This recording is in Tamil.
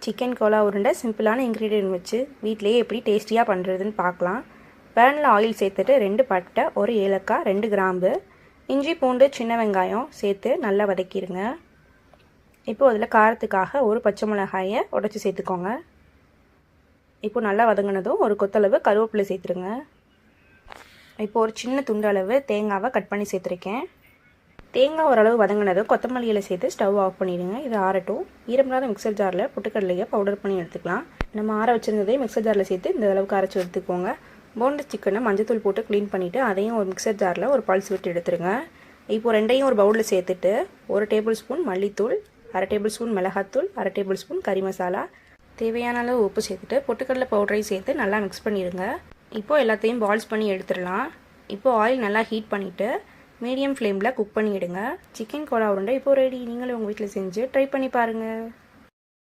சிக்கன் கோலா உருண்டை சிம்பிளான இன்க்ரீடியன்ட் வச்சு வீட்டிலேயே எப்படி டேஸ்டியாக பண்ணுறதுன்னு பார்க்கலாம். பேனில் ஆயில் சேர்த்துட்டு 2 பட்டை, 1 ஏலக்காய், 2 கிராம்பு, இஞ்சி பூண்டு சின்ன வெங்காயம் சேர்த்து நல்லா வதக்கிடுங்க. இப்போது அதில் காரத்துக்காக 1 பச்சை மிளகாயை உடச்சி சேர்த்துக்கோங்க. இப்போது நல்லா வதங்கினதும் 1 கொத்தளவு கருவேப்பிலை சேர்த்துருங்க. இப்போது ஒரு சின்ன துண்டு அளவு தேங்காவை கட் பண்ணி சேர்த்துருக்கேன். தேங்காய் ஓரளவு வதங்கினதும் கொத்தமல்லி இலை சேர்த்து ஸ்டவ் ஆஃப் பண்ணிவிடுங்க. இது ஆறட்டும். ஈரமில்லாத மிக்சர் ஜாரில் பொட்டுக்கடலையை பவுடர் பண்ணி எடுத்துக்கலாம். நம்ம ஆற வச்சுருந்ததையும் மிக்சர் ஜாரில் சேர்த்து இந்த அளவுக்கு அரைச்சி எடுத்துக்கோங்க. போன்லெஸ் சிக்கனை மஞ்சத்தூள் போட்டு க்ளீன் பண்ணிவிட்டு அதையும் ஒரு மிக்சர் ஜாரில் ஒரு பல்ஸ் விட்டு எடுத்துருங்க. இப்போது ரெண்டையும் ஒரு பவுலில் சேர்த்துட்டு 1 டேபிள் ஸ்பூன் மல்லித்தூள், 1/2 டேபிள் ஸ்பூன் மிளகாத்தூள், 1/2 டேபிள் ஸ்பூன் கறி மசாலா, தேவையான அளவு உப்பு சேர்த்துட்டு பொட்டுக்கடலை பவுடரையும் சேர்த்து நல்லா மிக்ஸ் பண்ணிடுங்க. இப்போது எல்லாத்தையும் பால்ஸ் பண்ணி எடுத்துடலாம். இப்போது ஆயில் நல்லா ஹீட் பண்ணிவிட்டு மீடியம் ஃப்ளேமில் குக் பண்ணிவிடுங்க. சிக்கன் கோலா உருண்டை இப்போது ரெடி. நீங்களும் உங்கள் வீட்டில் செஞ்சு ட்ரை பண்ணி பாருங்கள்.